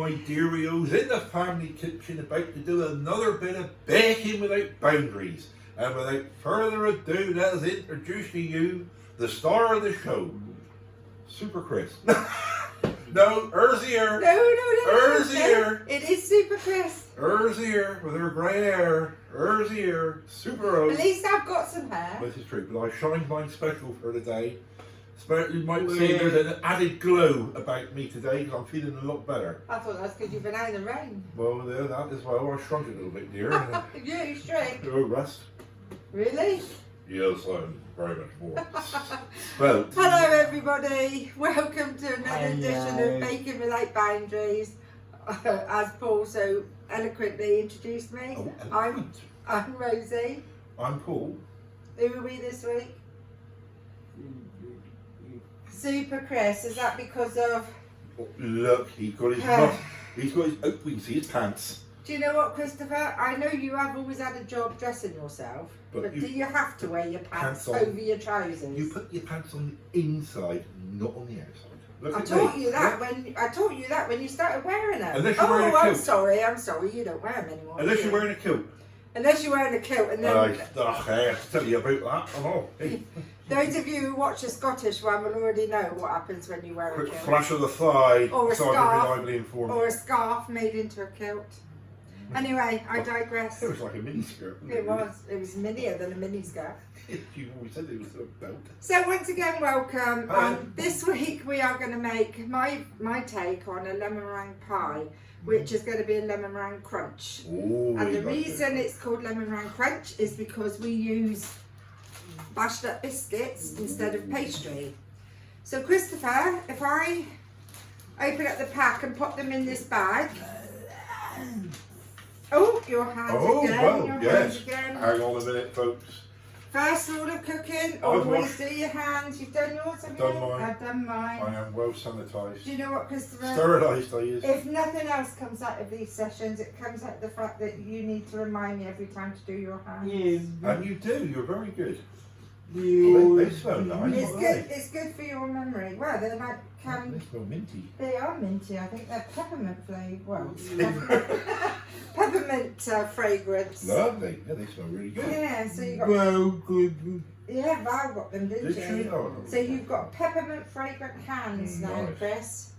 my dearios, in the family kitchen, about to do another bit of baking without boundaries. And without further ado, let us introduce to you the star of the show, Super Chris. No, hers here. No. Hers here. It is Super Chris. Hers here, with her grey hair. Hers here, Super Rose. At least I've got some hair. This is true, but I shined mine special for today. You might see there's an added glow about me today because I'm feeling a lot better. I thought that's because you've been out in the rain. Well, yeah, that as well. I shrunk it a little bit, dear. Yeah, you shrink. Oh, Russ. Really? Yes, I'm very much more. Well, hello everybody. Welcome to another edition of Baking Without Boundaries. As Paul so eloquently introduced me. Oh, I'm Rosie. I'm Paul. Who are we this week? Super Chris. Is that because of... Oh, look, he's got his muff. He's got his... Oh, we can see his pants. Do you know what, Christopher? I know you have always had a job dressing yourself, but do you have to wear your pants over your trousers? You put your pants on the inside, not on the outside. Look I taught you that when you started wearing them. Unless you're wearing a kilt. I'm sorry, you don't wear them anymore. Unless you're wearing a kilt. Unless you're wearing a kilt, and then I have to tell you about that. Oh, hey. Those of you who watch the Scottish one will already know what happens when you wear a Quick kilt. flash of the thigh, or a scarf, or a scarf made into a kilt. Anyway, I digress. It was like a mini skirt. It was minier than a mini skirt. You always said it was a belt. So once again, welcome. This week we are going to make my take on a lemon meringue pie, which is going to be a lemon meringue crunch. Ooh, and the reason it's called lemon meringue crunch is because we use bashed up biscuits instead of pastry. So Christopher, if I open up the pack and pop them in this bag. Oh, your hands again. Well, your yes. hands again. Hang on a minute, folks. First rule of cooking, always do your hands. You've done yours, have you? Done mine. I've done mine. I am well sanitised. Do you know what, Christopher? Sterilised, I use. If nothing else comes out of these sessions, it comes out of the fact that you need to remind me every time to do your hands. And you do. You're very good. They smell nice. It's good for your memory. Well, they're like They smell minty. They are minty. I think they're peppermint flavour. Well, peppermint fragrance. Lovely. Yeah, they smell really good. Yeah, so you got. Good. Yeah, Val got them, didn't Did she? Oh, so you've got peppermint fragrant hands now, nice. Chris.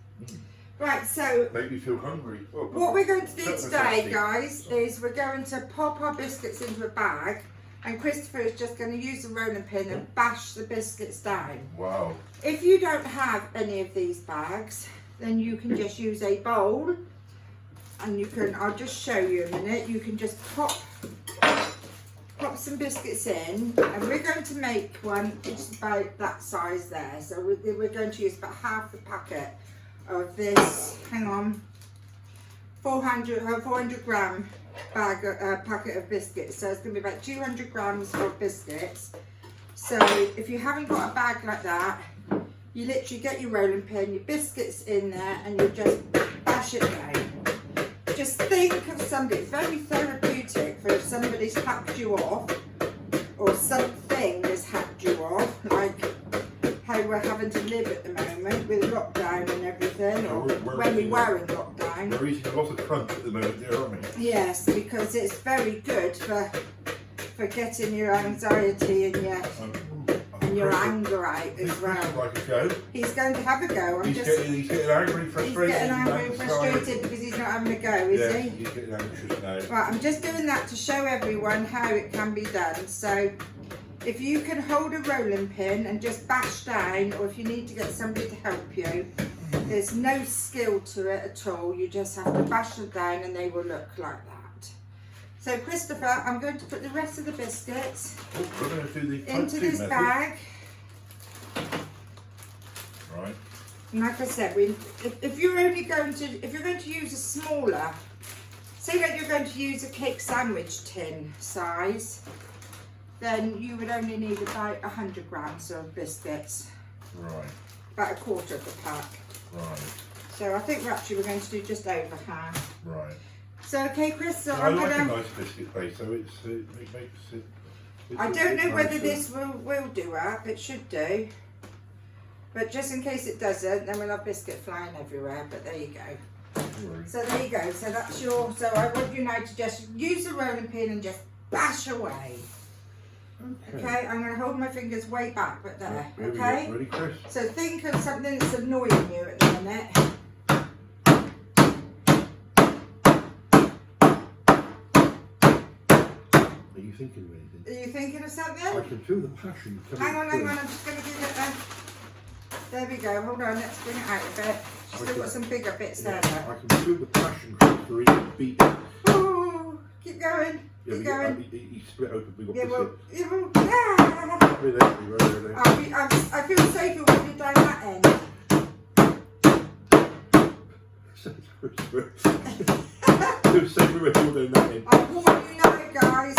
Right, so make me feel hungry. Oh, what we're going to do today, guys, is we're going to pop our biscuits into a bag. And Christopher is just going to use the rolling pin and bash the biscuits down. Wow. If you don't have any of these bags, then you can just use a bowl. And you can, I'll just show you a minute, you can just pop some biscuits in. And we're going to make one just about that size there. So we're going to use about half the packet of this, hang on, 400 gram packet of biscuits. So it's going to be about 200 grams of biscuits. So if you haven't got a bag like that, you literally get your rolling pin, your biscuits in there, and you just bash it down. Just think of somebody, it's very therapeutic for if somebody's hacked you off or something has hacked you off, like how we're having to live at the moment with lockdown and everything, or when we were in lockdown. We're eating a lot of crunch at the moment there, aren't we? Yes, because it's very good for getting your anxiety and your anger out as well. Like a go. He's going to have a go. He's getting angry, frustrated. He's getting angry and frustrated because he's not having a go, is he? He's getting anxious now. Right, I'm just doing that to show everyone how it can be done. So if you can hold a rolling pin and just bash down, or if you need to get somebody to help you, there's no skill to it at all. You just have to bash them down and they will look like that. So Christopher, I'm going to put the rest of the biscuits into this bag. Right. And like I said, if you're going to use a smaller, say that you're going to use a cake sandwich tin size, then you would only need about 100 grams of biscuits. Right. About a quarter of the pack. Right. So I think we're going to do just over half. Right. So okay, Chris. So I like a nice biscuit base, so it makes it. I don't know whether this will do up. It should do. But just in case it doesn't, then we'll have biscuit flying everywhere. But there you go. So there you go. So that's your. So I want you now to just use the rolling pin and just bash away. Okay, I'm going to hold my fingers way back, but there. Okay. Ready, Chris? So think of something that's annoying you at the minute. Are you thinking of anything? Are you thinking of something? I can feel the passion coming Hang on, through. I'm just going to give it a... There we go, hold on, let's bring it out a bit. Still got some bigger bits there though. I can feel the passion coming through the beat. Oh, keep going, Yeah, keep going. he split open, we got Yeah, this well, bit. yeah, well, yeah. Right there. I feel safer when you're down that end. Feel safer when you're doing that end. I warn you now, guys.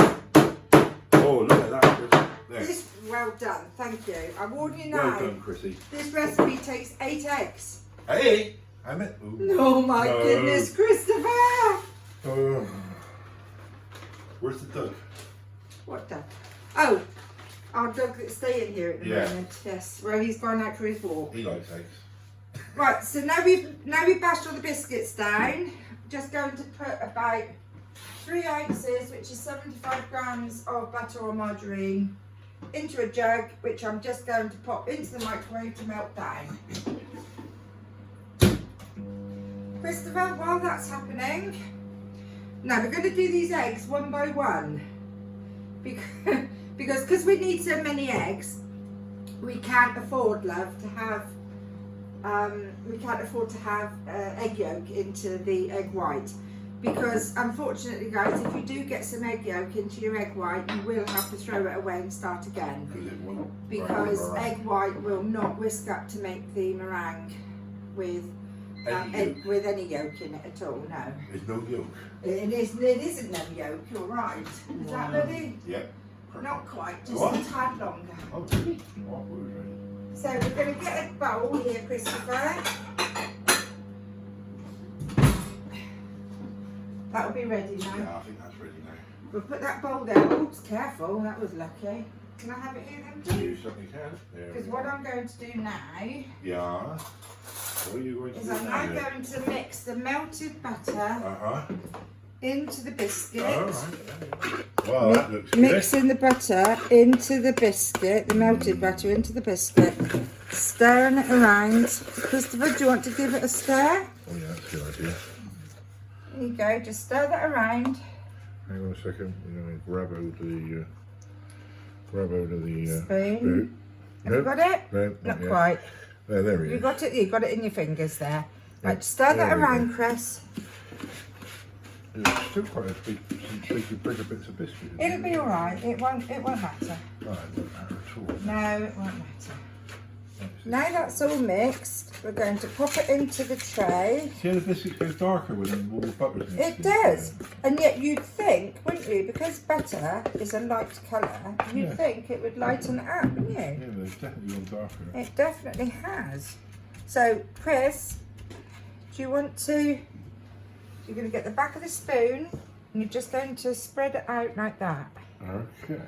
Oh, look at that. There. This, well done, thank you. I warn you Well now. done, Chrissy. This recipe takes 8 eggs. Hey! I meant. Ooh. Oh my No. goodness, Christopher! Oh. Where's the duck? What the? Oh, our dog that's staying here at the Yeah. moment. Yes. Well, he's gone out for his walk. He likes eggs. Right. So now we've bashed all the biscuits down. Just going to put about 3 ounces, which is 75 grams of butter or margarine, into a jug, which I'm just going to pop into the microwave to melt down. Christopher, while that's happening, now we're going to do these eggs one by one, because we need so many eggs, we can't afford, love, to have egg yolk into the egg white, because unfortunately, guys, if you do get some egg yolk into your egg white, you will have to throw it away and start again, because egg white will not whisk up to make the meringue with any yolk in it at all. No. There's no yolk. It isn't no yolk. You're right. Is that ready? Yep. Not quite. Just What? a tad longer. Oh, really? Oh, we're ready. So we're going to get a bowl here, Christopher. That'll be ready now. Yeah, I think that's ready now. We'll put that bowl there. Oops, careful. That was lucky. Can I have it here then, please? You certainly can. There we Because go. what I'm going to do now Yeah. What are you going to is do I'm now? now going to mix the melted butter Uh-huh. into the biscuit. All right. Well, that looks good. Mixing the butter into the biscuit, the melted butter into the biscuit, stirring it around. Christopher, do you want to give it a stir? Oh, yeah, that's a good idea. There you go, just stir that around. Hang on a second. We're going to grab hold of the Spoon. spoon. Have you got it? No, Not yet. quite. There he You is. got it? You got it in your fingers there. Yeah, Right, stir that there we around, go. Chris. It's still quite a big, some cheeky bigger bits of biscuit. isn't It'll be all right. It won't matter. Right, it won't matter at all. No, it won't matter. That's it. Now that's all mixed, we're going to pop it into the tray. See how the biscuits go darker when all the butter's in It does, and yet you'd think, wouldn't you, because butter is a light colour, you'd Yeah. think it would lighten it up, wouldn't you? Yeah, they've definitely gone darker. It definitely has. So, Chris, do you want to, you're going to get the back of the spoon, and you're just going to spread it out like that. Okay.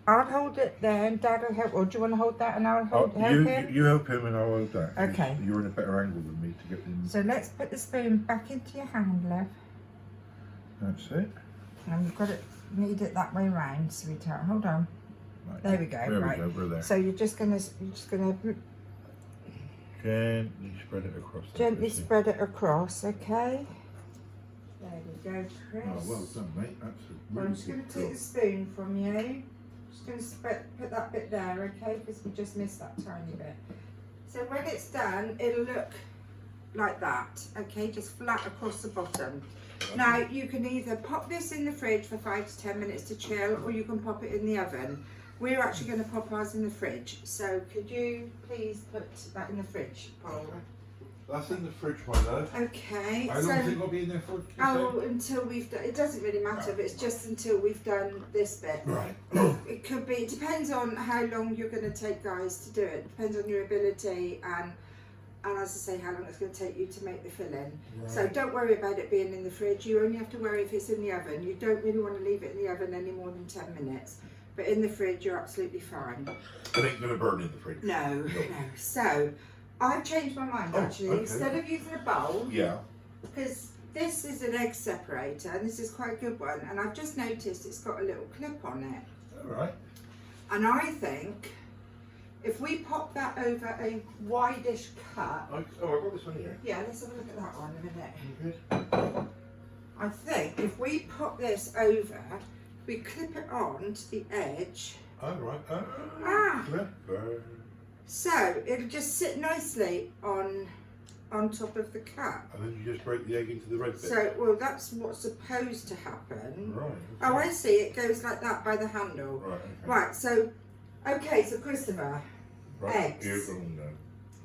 I'll hold it there, and Dad will help, or do you want to hold that and I'll help him? You help him and I'll hold that. 'cause Okay. You're in a better angle than me to get in. So let's put the spoon back into your hand, love. That's it. And you've got it, need it that way round, sweetheart. Hold on. Right. There we go. There right. we go. We're there. So you're just gonna Gently spread it across. that gently biscuit. spread it across, okay? There we go, Chris. Oh, well done, mate. That's a Well, really I'm just good going to take job. the spoon from you. Just going to put that bit there, okay? Because we just missed that tiny bit. So when it's done, it'll look like that, okay? Just flat across the bottom. Now, you can either pop this in the fridge for 5 to 10 minutes to chill, or you can pop it in the oven. We're actually going to pop ours in the fridge. So could you please put that in the fridge, Paul? That's in the fridge, my love. Okay. How long is it going to be in there for? Oh, until we've done, it doesn't really matter, but it's just until we've done this bit. Right. It could be, it depends on how long you're going to take, guys, to do it. Depends on your ability and as I say, how long it's going to take you to make the filling. Right. So don't worry about it being in the fridge. You only have to worry if it's in the oven. You don't really want to leave it in the oven any more than 10 minutes. But in the fridge, you're absolutely fine. It ain't going to burn in the fridge. No. So I've changed my mind, Oh, actually. okay. Instead of using a bowl, Yeah. because this is an egg separator and this is quite a good one, and I've just noticed it's got a little clip on it. Alright. And I think if we pop that over a wideish cut. Oh, I've got this one here. Yeah, let's have a look at that one in a minute. Okay. I think if we pop this over, we clip it on to the edge. Alright. Ah! So it'll just sit nicely on top of the cup. And then you just break the egg into the red bit. So, well, that's what's supposed to happen. Right. Okay. Oh, I see. It goes like that by the handle. Right. Okay. Right. So, okay. So, Christopher, Right. eggs. Here, oh, no.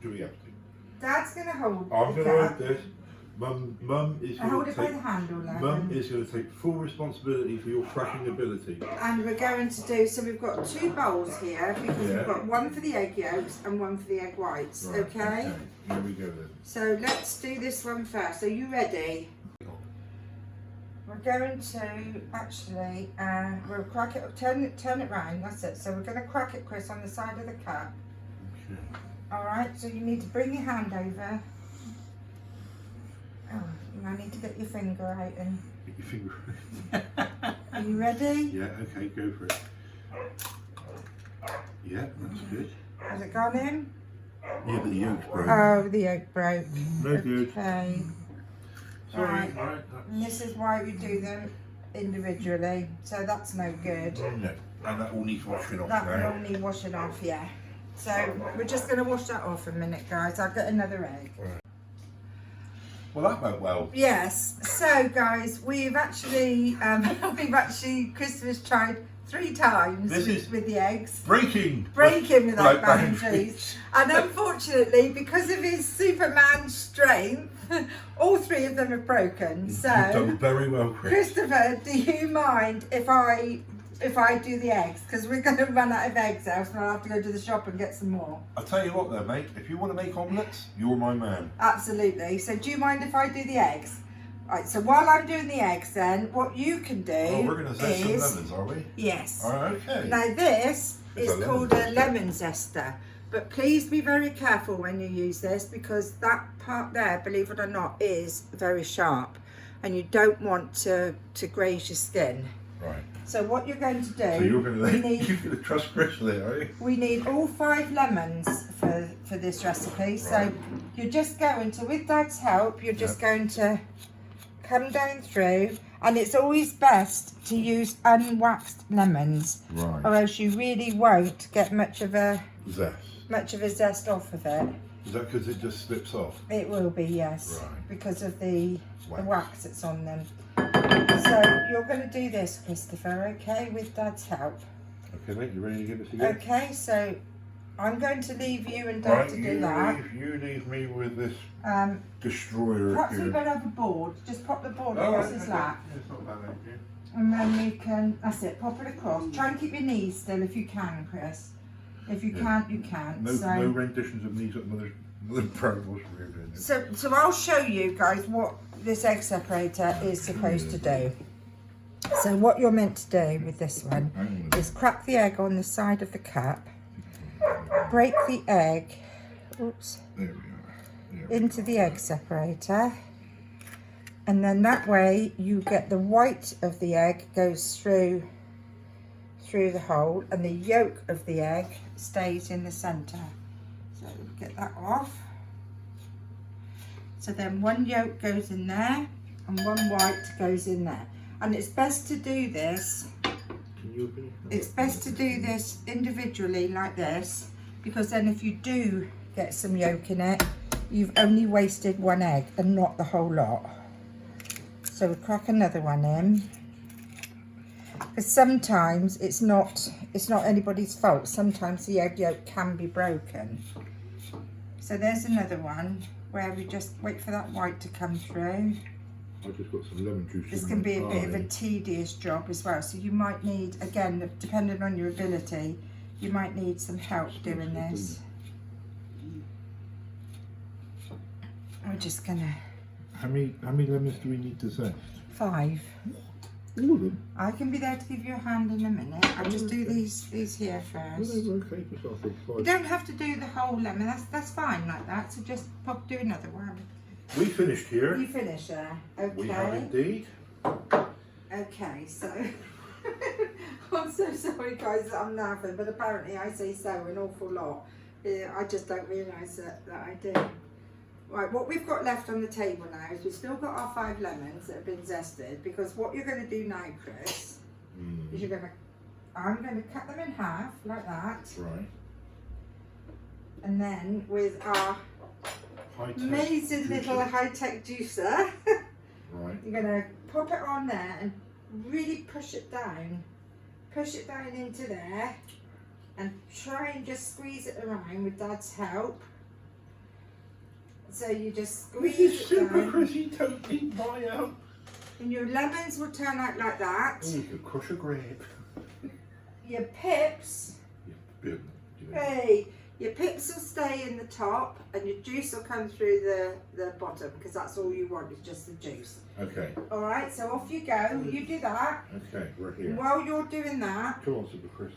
Do we have to? Dad's gonna hold. I'm the going to cup. hold this. Mum is I hold going it to by take. the handle, Mum Lemon. is going to take full responsibility for your cracking ability. And we're going to do. So we've got 2 bowls here because Yeah. we've got one for the egg yolks and one for the egg whites. Right, Okay. Here we go then. So let's do this one first. Are you ready? We're going to actually, we'll crack it, turn it round, that's it. So we're going to crack it, Chris, on the side of the cup. Okay. Alright, so you need to bring your hand over. Oh, you might need to get your finger out and... Get your finger. Are you ready? Yeah, okay, go for it. Yeah, that's good. Has it gone in? Yeah, but the yolk's broke. Oh, the yolk broke. No good. Okay. Sorry, Right. right. And this is why we do them individually. So that's no good. No, and that all needs washing off That will now. all need washing off, yeah. So we're just going to wash that off a minute, guys. I'll get another egg. Right. Well, that went well. Yes. So, guys, we've actually, Christopher's tried 3 times This is with the eggs. Breaking Without like boundaries. And unfortunately, because of his Superman strength, all 3 of them have broken. You've So, done very well, Chris. Christopher, do you mind if I do the eggs? Because we're going to run out of eggs else and I'll have to go to the shop and get some more. I'll tell you what though, mate, if you want to make omelettes, you're my man. Absolutely. So do you mind if I do the eggs? Right, so while I'm doing the eggs then, what you can do Oh, we're going to zest some is... lemons, are we? Yes. Okay. Now this It's is a called lemon a lemon zester. But please be very careful when you use this because that part there, believe it or not, is very sharp. And you don't want to graze your skin. Right. So what you're going to do, So you're going we to trust Chris there, are you? we need all 5 lemons for this recipe. So Right. you're just going to, with Dad's help, you're just going to come down through, and it's always best to use unwaxed lemons, Right. or else you really won't get much of a Zest. zest off of it. Is that because it just slips off? It will be, yes, Right. because of the Wax. wax that's on them. So you're going to do this, Christopher, okay, with Dad's help. Okay, mate, you ready to give us a go? Okay, so I'm going to leave you and Dad Right, to do that. you leave me with this Um, destroyer perhaps we here. better have a board. Just pop the board Oh, across right, his okay. lap. Yeah, it's not bad, actually. And then you can, that's it, pop it across. Try and keep your knees still if you can, Chris. If you Yeah. can't, you can't. No, So, no renditions of knees up Mother Parables we're doing. so I'll show you guys what this egg separator is supposed to do. So what you're meant to do with this one is crack the egg on the side of the cup, break the egg, oops, There we are. Yeah. into the egg separator, and then that way you get the white of the egg goes through the hole and the yolk of the egg stays in the center. So get that off. So then one yolk goes in there and one white goes in there, and it's best to do this individually like this, because then if you do get some yolk in it, you've only wasted 1 egg and not the whole lot. So we crack another one in, because sometimes it's not anybody's fault. Sometimes the egg yolk can be broken. So there's another one where we just wait for that white to come through. I just got some lemon juice. This in can my be a bit of a pie. tedious job as well, so you might need, again, depending on your ability, you might need some help doing this. I'm just gonna... How many lemons do we need to zest? 5. All of them? I can be there to give you a hand in a minute. I'll just do these here Well, first. they were okay for sort of You 5. don't have to do the whole lemon, that's fine like that, so just do another one. We finished here. You finish there. Okay. We have indeed. Okay, so I'm so sorry guys that I'm laughing, but apparently I say so an awful lot. Yeah, I just don't realise that I do. Right, what we've got left on the table now is we've still got our 5 lemons that have been zested, because what you're going to do now, Chris, is I'm going to cut them in half like that. Right. And then with our amazing little high-tech juicer, right. you're going to pop it on there and really push it down into there, and try and just squeeze it around with Dad's help. So you just squeeze it super down, Chrissy toting by out. and your lemons will turn out like that. Oh, you could crush a grape. Your pips, hey, your pips will stay in the top, and your juice will come through the bottom, because that's all you want, is just the juice. Okay. All right, so off you go. You do that. Okay, we're here. And while you're doing that, Come on, super Chris.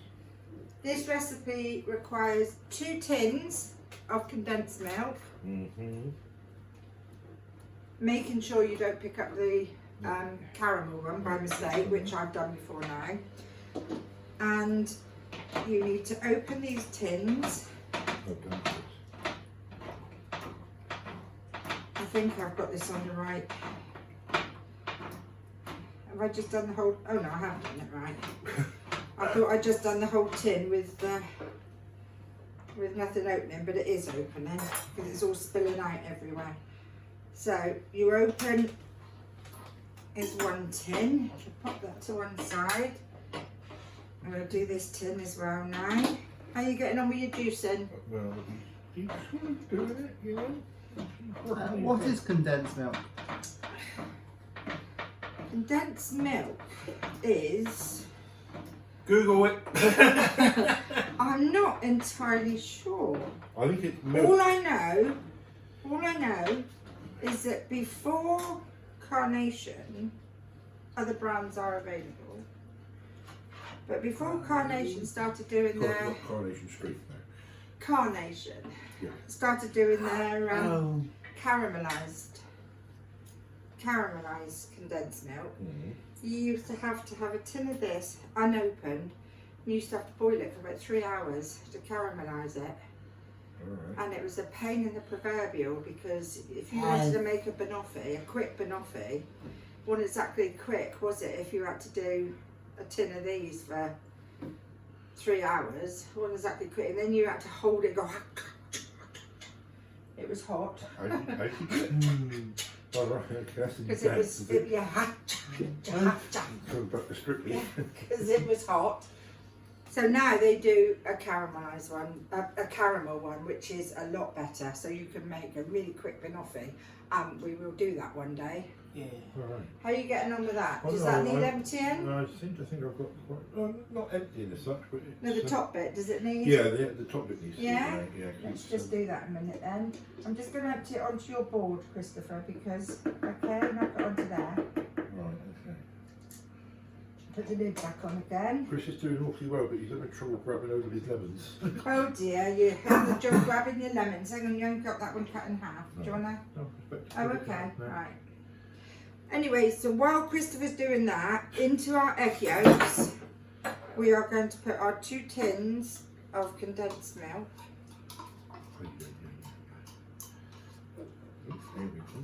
this recipe requires 2 tins of condensed milk. Making sure you don't pick up the caramel one by mistake, which I've done before now. And you need to open these tins. I think I've got this on the right. Have I just done the whole? Oh no, I haven't done it right. I thought I'd just done the whole tin with nothing opening, but it is opening because it's all spilling out everywhere. So you open is 1 tin. Pop that to one side. I'm going to do this tin as well now. How are you getting on with your juicing? Well, you doing it, you know. What is condensed milk? Condensed milk is... Google it. I'm not entirely sure. I think it's milk. All I know is that before Carnation, other brands are available. But before Carnation started doing their Coronation Street now. Carnation Yeah. started doing their caramelized condensed milk, you used to have a tin of this unopened. You used to have to boil it for about 3 hours to caramelize it. Alright. And it was a pain in the proverbial, because if you wanted to make a banoffee, a quick banoffee, wasn't exactly quick, was it? If you had to do a tin of these for 3 hours, wasn't exactly quick. And then you had to hold it, go. It was hot. I Alright, okay, that's Because it was, Coming back to Strictly. because it was hot. So now they do a caramelised one, a caramel one, which is a lot better. So you can make a really quick banoffee. We will do that one day. Yeah. Alright. How are you getting on with that? Oh, Does no, that need I emptying? think I've got quite, not emptying as such, but it's, No, the top bit, does it need? Yeah, the top bit needs. Yeah? To be, yeah. Let's just do that a minute then. I'm just going to empty it onto your board, Christopher, because, okay, knock it onto there. Right, okay. Put the lid back on again. Chris is doing awfully well, but he's having trouble grabbing over his lemons. Oh dear, you have the job grabbing your lemons. Hang on, you haven't got that one cut in half. Do you want to? No, Oh, okay, right. Anyway, so while Christopher's doing that, into our egg yolks, we are going to put our 2 tins of condensed milk.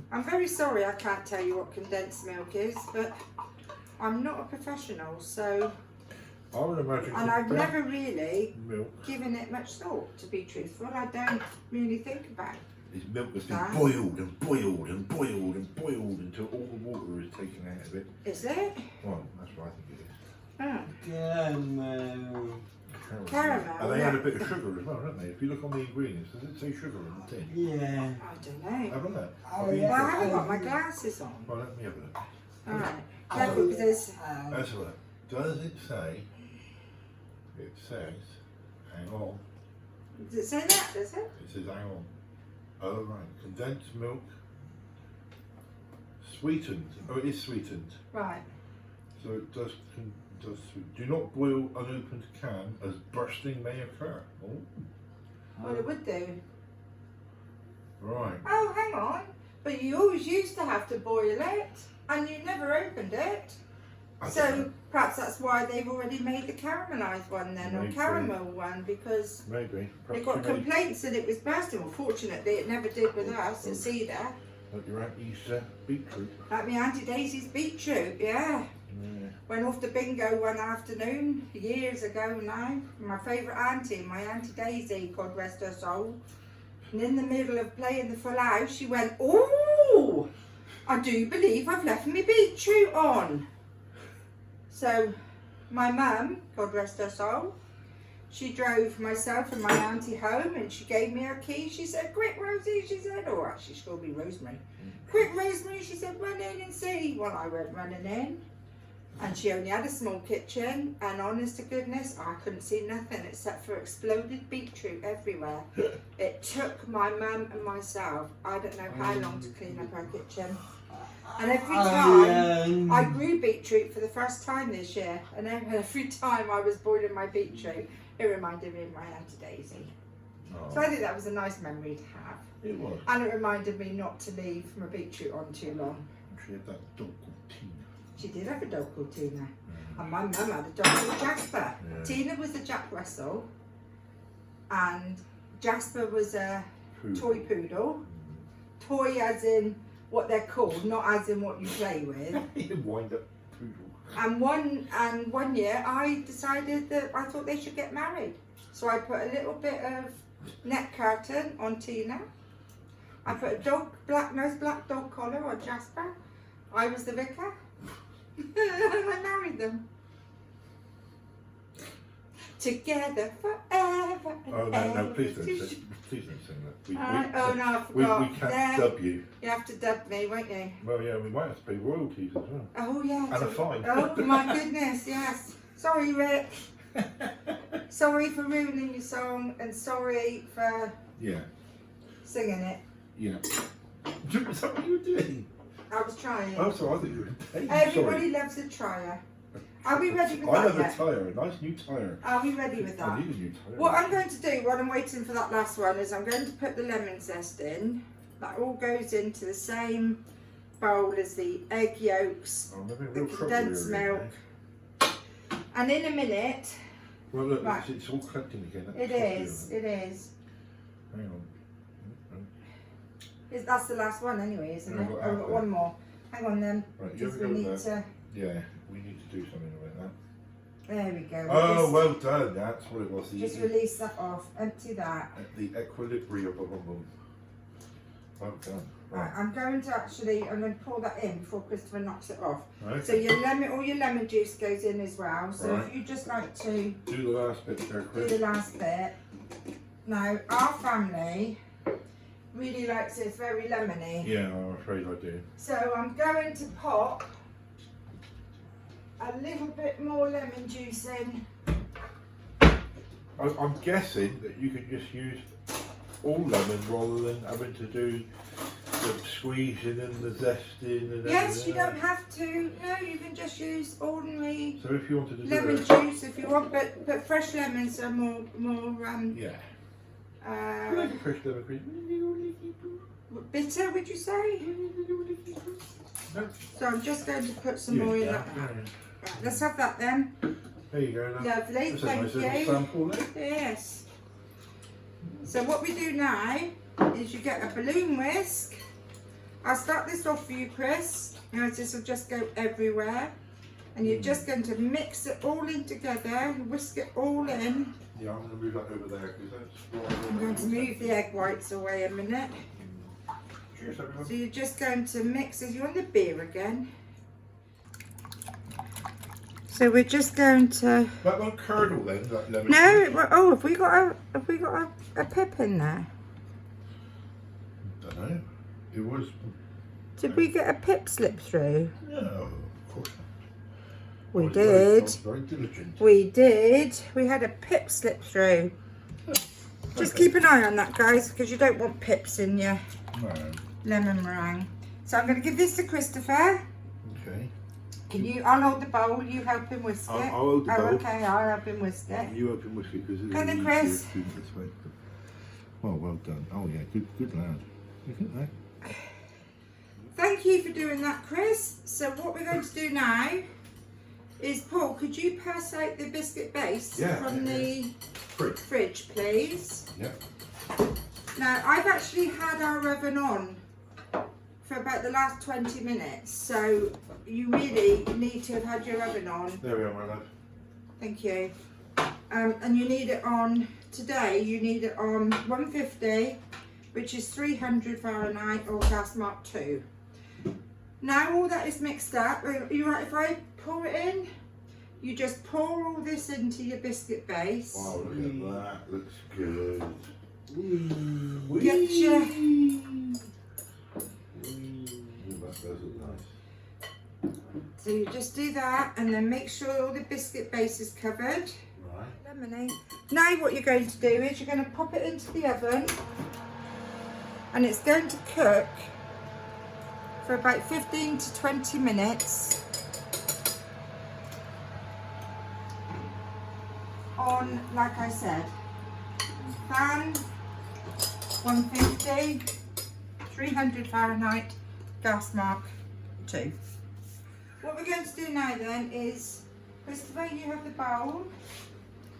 I'm very sorry I can't tell you what condensed milk is, but I'm not a professional, so... I would imagine. And I've never really milk. given it much thought, to be truthful. I don't really think about it. This milk has been boiled and boiled and boiled and boiled until all the water is taken out of it. Is it? Well, that's what I think it is. Oh. Caramel. And they add a bit of sugar as well, don't they? If you look on the ingredients, does it say sugar in the tin? Yeah. I don't know. Have a look. Oh, Well, I haven't got my glasses on. Well, let me have a look. Alright. Careful, because there's... Let's have a look. Does it say? It says, hang on. Does it say that, does it? It says, hang on. Oh, right. Condensed milk. Sweetened. Oh, it is sweetened. Right. So it does do not boil unopened can, as bursting may occur. Oh. Well, it would do. Right. Oh, hang on. But you always used to have to boil it, and you never opened it. So perhaps that's why they've already made the caramelised one then, or Maybe. caramel one, because Maybe. they got complaints that it was bursting. Well, fortunately, it never did with us at Cedar. Like your auntie's beetroot. Like my Auntie Daisy's beetroot, yeah. Went off to bingo one afternoon, years ago now. My favourite auntie, my Auntie Daisy, God rest her soul. And in the middle of playing the full house, she went, "Oh, I do believe I've left my beetroot on." So my mum, God rest her soul, she drove myself and my auntie home, and she gave me her keys. She said, "Quick, Rosie," she said, or actually she called me Rosemary. "Quick, Rosemary," she said, "run in and see." Well, I went running in, and she only had a small kitchen, and honest to goodness, I couldn't see nothing except for exploded beetroot everywhere. It took my mum and myself, I don't know how long to clean up her kitchen. And every time I grew beetroot for the first time this year, and every time I was boiling my beetroot, it reminded me of my Auntie Daisy. Oh, So I think that was a nice memory to have. it was. And it reminded me not to leave my beetroot on too long. She had that dog called Tina. She did have a dog called Tina. And my mum had a dog called Jasper. Yeah. Tina was a Jack Russell, and Jasper was a Poodle. toy poodle. Toy as in what they're called, not as in what you play with. You wind up poodle. And one year I decided that I thought they should get married. So I put a little bit of neck curtain on Tina. I put a nice black dog collar on Jasper. I was the vicar. And I married them. Together forever and Oh ever. no, please don't sing that. We Oh no, I forgot. we can't There. dub you. You have to dub me, won't you? Well, yeah, we might have to pay royalties as well. Oh yeah. And a fine. Oh my goodness, yes. Sorry, Rick. Sorry for ruining your song, and sorry for Yeah, singing it. yeah. Is that what you were doing? I was trying. Oh, so I thought you were paying. Everybody loves a trier. Are we ready with I that love yet? a tyre, a nice new tyre. Are we ready with I that? need a new tyre. What I'm going to do while I'm waiting for that last one is I'm going to put the lemon zest in. That all goes into the same bowl as the egg yolks, Oh, I'm having the real trouble condensed here, milk. And in a minute, Well, look, Right. it's all collecting again. That's it tricky, is, isn't it is. Hang on. That's the last one anyway, isn't No, it? I've got I've half got there. one more. Hang on then, Right, you because have we a need go with that. to, Yeah, we need to do something about that. there we go. Oh, well done. That's what it was. Just release that off, empty that. The equilibrium. Well done. Right, I'm going to pour that in before Christopher knocks it off. Okay. So all your lemon juice goes in as well. So Right. if you just like to Do the last bit there, do Chris. the last bit. Now, our family really likes it, it's very lemony. Yeah, I'm afraid I do. So I'm going to pop a little bit more lemon juice in. I'm guessing that you could just use all lemon rather than having to do the squeezing and the zesting and Yes, you everything. don't have to. No, you can just use ordinary So if you wanted to do lemon it, juice if you want, but fresh lemons are more yeah. You like a fresh lemon, Chris? bitter, would you say? No. So I'm just going to put some Yeah, more in yeah, that. yeah. Right, let's have that then. There you go. Now. Lovely, That's a thank nice little you. sample there. Yes. So what we do now is you get a balloon whisk. I'll start this off for you, Chris. Now this will just go everywhere. And you're just going to mix it all in together, whisk it all in. Yeah, I'm going to move that over there because that's. I'm going to move the egg whites away a minute. Cheers, everyone. So you're just going to mix as you want the beer again. So we're just going to. That won't curdle then. That lemon. No. Oh, have we got a pip in there? Don't know. It was. Did we get a pip slip through? No, of course not. We I was did. very diligent. We did. We had a pip slip through. Just keep an eye on that, guys, because you don't want pips in your No. lemon meringue. So I'm going to give this to Christopher. Okay. Can you? I'll hold the bowl. You help him whisk it. I'll hold the Oh, bowl. okay. I'll help him whisk it. You open whiskey because it's Come on, easier Chris. to do it this way. Well done. Oh yeah, good lad. Look at that. thank you for doing that, Chris. So what we're going to do now is, Paul, could you pass out the biscuit base from the fridge, please? Yeah. Now, I've actually had our oven on for about the last 20 minutes, so you really need to have had your oven on. There we are, my love. Thank you. And you need it on, today, you need it on 150, which is 300 Fahrenheit or gas mark 2. Now all that is mixed up, are you right if I pour it in? You just pour all this into your biscuit base. Wow, look at that. Looks good. Get your... That does look nice. So you just do that and then make sure all the biscuit base is covered. Right. Lemonade. Now what you're going to do is you're going to pop it into the oven and it's going to cook for about 15 to 20 minutes on, like I said, fan 150, 300 Fahrenheit, gas mark 2. What we're going to do now then is, Christopher, you have the bowl.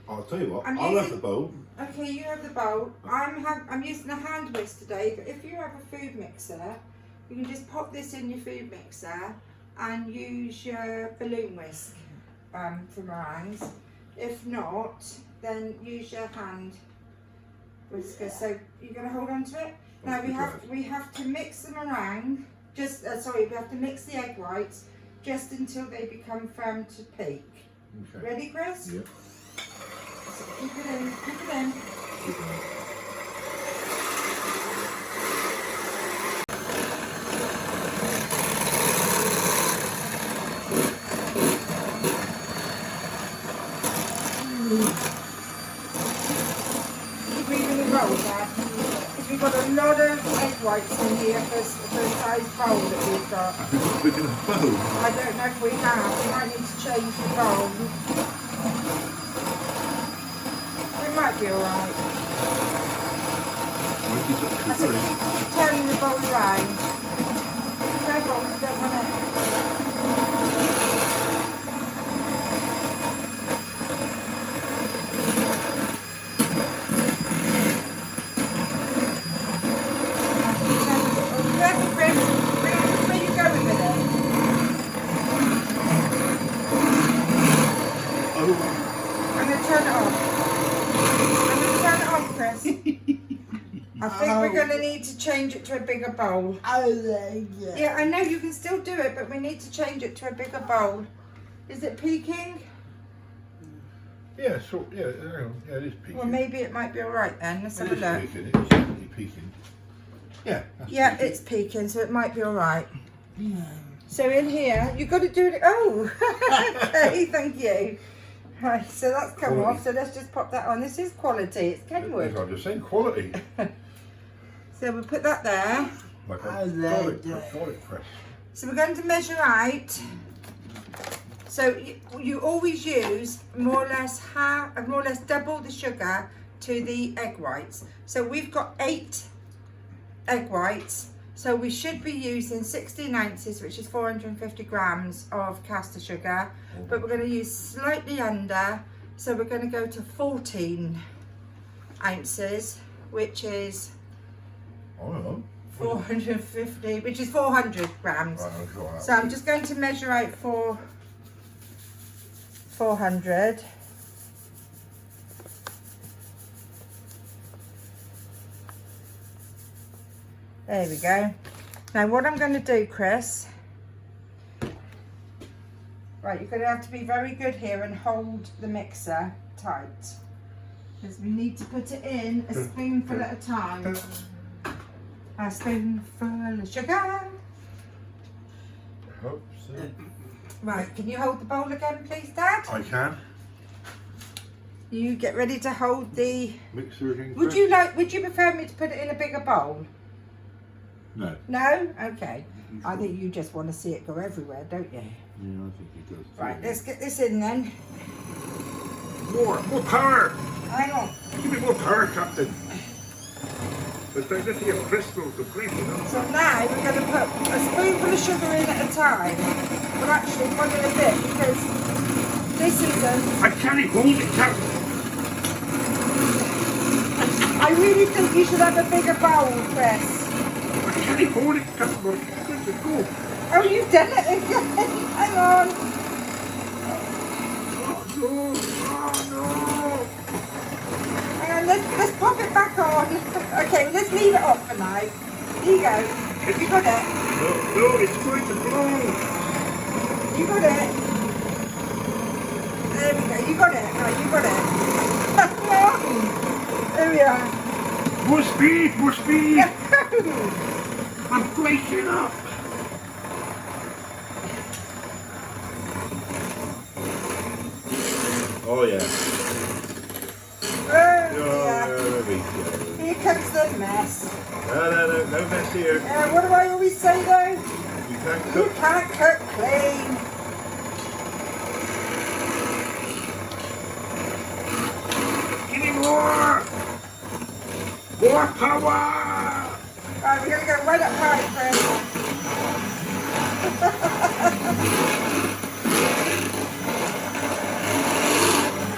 I'll tell you what, I'm I'll have using- the bowl. Okay, you have the bowl. I'm using a hand whisk today, but if you have a food mixer, you can just pop this in your food mixer and use your balloon whisk for meringues. If not, then use your hand whisker. So you're going to hold on to it. Now we have to mix the meringue. We have to mix the egg whites just until they become firm to peak. Okay. Ready, Chris? Yep. So keep it in, keep it in. Keep moving the roll, Dad. Because we've got a lot of egg whites in here for the size bowl that we've got. We're going to bowl. I don't know if we have. We might need to change the bowl. It might be alright. I think keep turning the bowl around. Careful, you don't want it. Careful, Chris. Where you going with it? Oh. I'm going to turn it off. I'm going to turn it off, Chris. I think we're going to need to change it to a bigger bowl. Yeah, I know you can still do it, but we need to change it to a bigger bowl. Is it peaking? Yeah, so, yeah, it is peaking. Well, maybe it might be all right then. Let's have a look. Peaking. It is definitely peaking. Yeah. Yeah, it's peaking, so it might be all right. So in here, you've got to do it. Oh, okay, thank you. Right, so that's come Quality. off. So let's just pop that on. This is quality. It's Kenwood. I'm just saying quality. So we'll put that there. Like I got it, Chris. So we're going to measure out. So you always use more or less double the sugar to the egg whites. So we've got 8 egg whites. So we should be using 16 ounces, which is 450 grams of caster sugar. But we're going to use slightly under. So we're going to go to 14 ounces, which is 450, which is 400 grams. Right, So I'm just going to measure out for 400. There we go. Now what I'm going to do, Chris, right, you're going to have to be very good here and hold the mixer tight, because we need to put it in a spoonful at a time. A spoonful of sugar. I hope so. Right, can you hold the bowl again, please, Dad? I can. You get ready to hold the... Mixer again, Would Chris? you prefer me to put it in a bigger bowl? No. No? Okay. I think you just want to see it go everywhere, don't you? Yeah, I think it does. Right, let's get this in then. More power! Hang on. Give me more power, Captain. But don't let it get crystals to break it up. So now we're going to put a spoonful of sugar in at a time. But actually one in a bit because this isn't. I can't hold it, Captain. I really think you should have a bigger bowl, Chris. I can't hold it, Captain. Where's it go? Oh, you've done it again. Hang on. Oh no! Oh no! Hang on, let's pop it back on. Okay, let's leave it off for now. Here you go. You got it. No, it's going to blow. You got it. There we go. You got it. Right, you got it. Come on. There we are. More speed, more speed. I'm breaking up. Oh yeah. Oh, dear. Here comes the mess. No mess here. What do I always say though? You can't You cook. can't cook clean. Give me more! More power! Right, we're going to go right up high, Chris.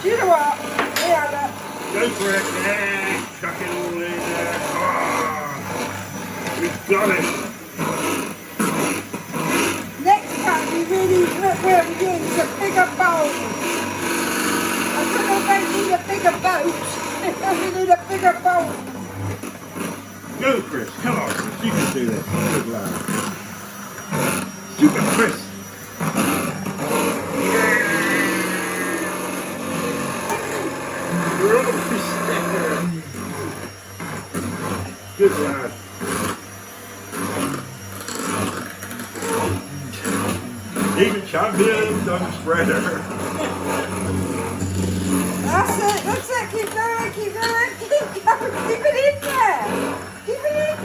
Do you know what? Yeah, Go for it. Yeah, chuck it all in there. Oh, we've got it. next time we really will use a bigger bowl. I don't know if I need a bigger boat. We need a bigger bowl. Go, Chris. Come on, Chris. You can do this. Good lad. Super Chris. You're on the step. Good lad. Even champion done spreader. That's it, keep going, keep it in there. Keep it in.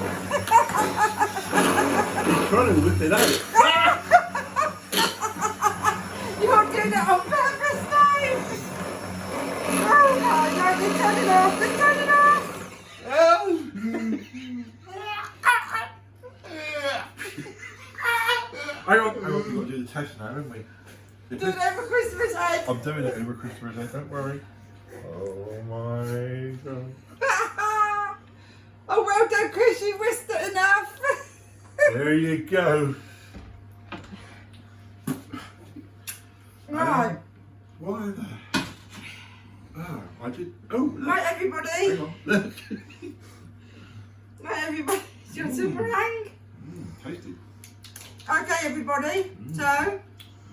He's trying to whip it out. You're doing it on purpose now. Oh my God, they turn it off, they turn it off. I hope we've got to do the test now, haven't we? Do it over Christmas Eve. I'm doing it over Christmas Eve, don't worry. Oh my God. Oh, well done, Chris, you whisked it enough. There you go. Right. Why the... Oh, I did... Oh, look. Right, everybody. Hang on, look. Right, everybody. Do you want some meringue? Tasty. Okay, everybody. So,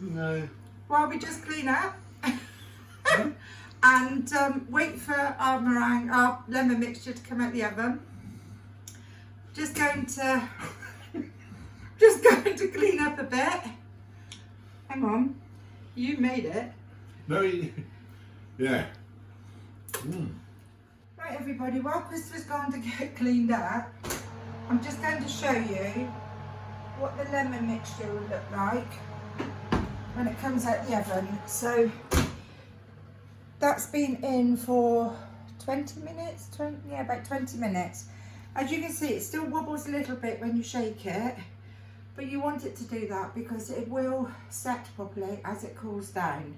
No. while we just clean up and wait for our meringue, our lemon mixture to come out the oven, just going to clean up a bit. Hang on, you made it. No, yeah. Right, everybody, while Christopher's gone to get cleaned up, I'm just going to show you what the lemon mixture will look like when it comes out the oven. So that's been in for 20 minutes, about 20 minutes. As you can see, it still wobbles a little bit when you shake it, but you want it to do that because it will set properly as it cools down.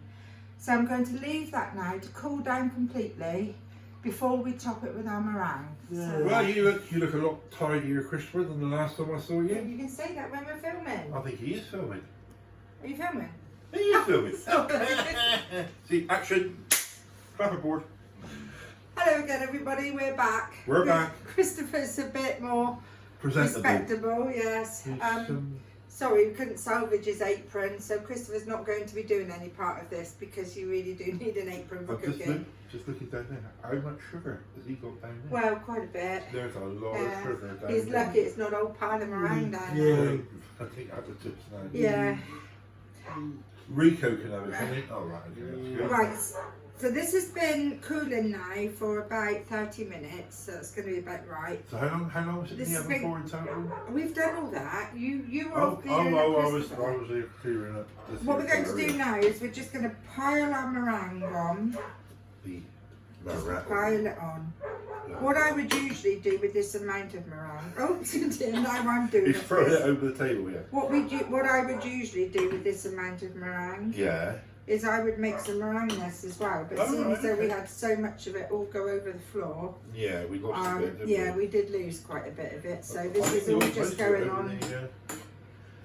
So I'm going to leave that now to cool down completely before we top it with our meringue. Yeah. So, Well, you look a lot tidier, Christopher, than the last time I saw you. you can say that when we're filming. I think he is filming. Are you filming? He is filming. Sorry. See, action. Clapperboard. Hello again, everybody. We're back. We're back. Christopher's a bit more Presentable. respectable, yes. It's, Sorry, we couldn't salvage his apron, so Christopher's not going to be doing any part of this because you really do need an apron for I'm cooking. just looking down there. How much sugar has he got down there? Well, quite a bit. There's a lot of sugar down He's there. lucky it's not old pile of meringue down there. Yeah, I think that's the tips now. Yeah. Rico can have it, can he? Oh, right, okay, that's good. Right, so this has been cooling now for about 30 minutes, so it's going to be about right. So how long was it in This the has oven been- for in total? We've done all that. You were Oh, all clearing up I was Christopher. here clearing up. What we're going to do now is we're just going to pile our meringue on. The Pile it on. What I would usually do with this amount of meringue. Oh, dear, now I'm doing He's it. throwing it over the table, yeah. What I would usually do with this amount of meringue Yeah. is I would make some meringue nests as well. But seeing as though we had so much of it all go over the floor, Yeah, we lost a bit, didn't yeah, we? we did lose quite a bit of it. So this is all just going on.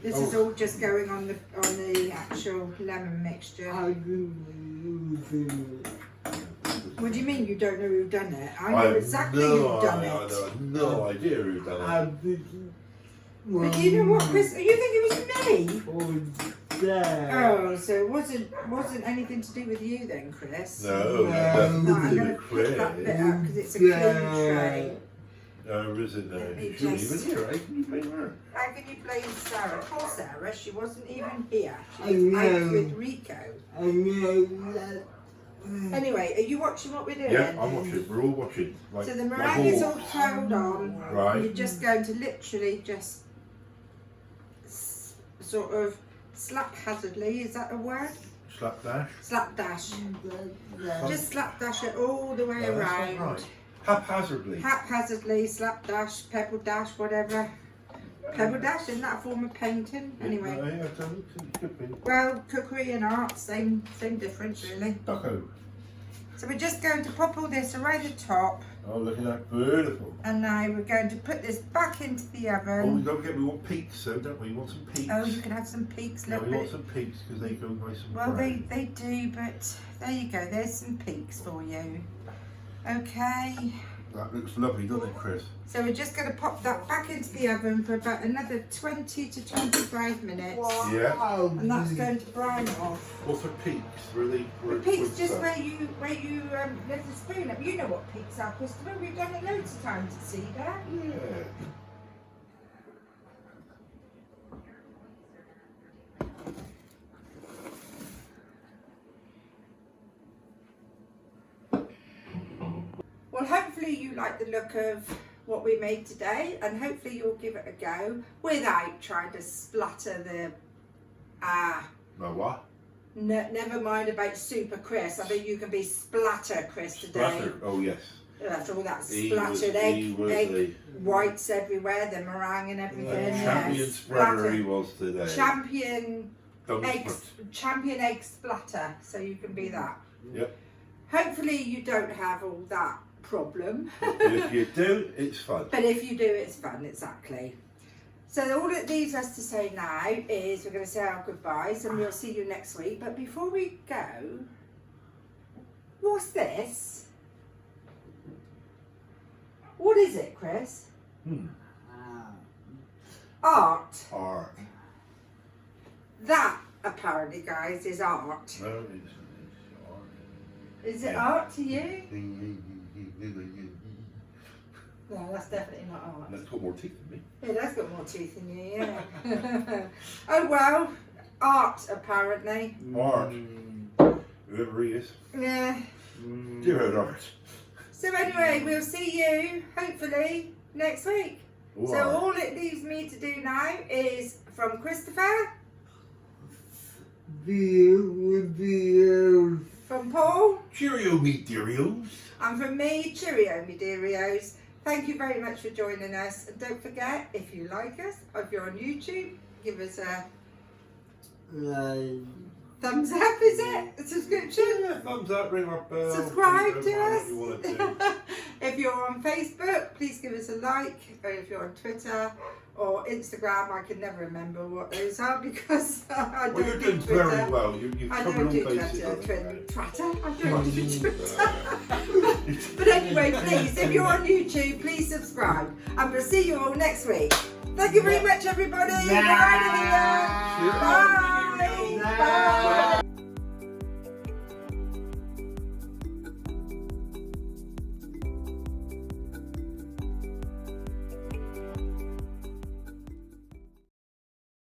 This is all just going on the actual lemon mixture. What do you mean you don't know who done it? I know exactly who done it. I have no idea who done it. But you know what, Chris? You think it was me? Oh, so it wasn't anything to do with you then, Chris? No, I'm nothing going to to do pick with that bit Chris. up because it's a clean tray. Oh, isn't there? Let me She wasn't just- even here, eh? Can you blame her? How can you blame Sarah? Poor Sarah, she wasn't even here. She was out with Rico. Anyway, are you watching what we're doing? Yeah, I'm watching. We're all watching. Like, So the like meringue is all hawks. piled on. Right. You're just going to literally just sort of slap-hazardly, is that a word? Slapdash. Slapdash. Just slapdash it all the way No, that's around. not right. Haphazardly. Haphazardly, slapdash, pebble dash, whatever. Pebble dash, isn't that a form of painting? Anyway. Yeah, I don't think it could be. Well, cookery and art, same difference really. Stucco. So we're just going to pop all this around the top, Oh, look at that. Beautiful. and now we're going to put this back into the Oh, we oven. don't forget we want peaks, though, don't we? We want some peaks. Oh, you can have some peaks, Yeah, little we want bit. some peaks because they go nice and Well, brown. they do, but there you go. There's some peaks for you. Okay. That looks lovely, doesn't it, Chris? So we're just going to pop that back into the oven for about another 20 to 25 minutes. Yeah. And that's going to brown off. What's for peaks? Really? The peaks just where you lift the spoon up. You know what peaks are, Christopher. We've done it loads of times at Cedar. Yeah. Well, hopefully you like the look of what we made today, and hopefully you'll give it a go without trying to splatter the No, what? never mind about Super Chris. I think you can be splatter Chris today. Splatter. Oh, yes. After all that He was- splattered he was egg the- whites everywhere, the meringue and everything. Champion yes, spreader he was today. Champion Don't egg, split. champion egg splatter. So you can be that. Yep. Hopefully you don't have all that problem. But if you do, it's fun. But if you do, it's fun, exactly. So all it leaves us to say now is we're going to say our goodbyes and we'll see you next week. But before we go, what's this? What is it, Chris? Art. Art. That, apparently, guys, is art. No, it's art. Is it Yeah. art to you? No, that's definitely not art. That's got more teeth than me. Yeah, that's got more teeth than you, yeah. Oh well, art apparently. Art. Whoever he is. Yeah. Dear old art. So anyway, we'll see you hopefully next week. Oh, So art. all it leaves me to do now is from Christopher, from Paul, Cheerio, me dearios. and from me, cheerio, me dearios. Thank you very much for joining us. And don't forget, if you like us, if you're on YouTube, give us a thumbs up, is it? A subscription? Yeah, thumbs up, ring our bell. Subscribe do to whatever us. you want to do. If you're on Facebook, please give us a like. Or if you're on Twitter or Instagram, I can never remember what those are because I don't Well, you're do doing Twitter. very well. You've I covered don't all do bases. Twitter. I don't do Twitter. But anyway, please, if you're on YouTube, please subscribe. And we'll see you all next week. Thank you very much, everybody. Bye. Cheerio. Bye. Bye.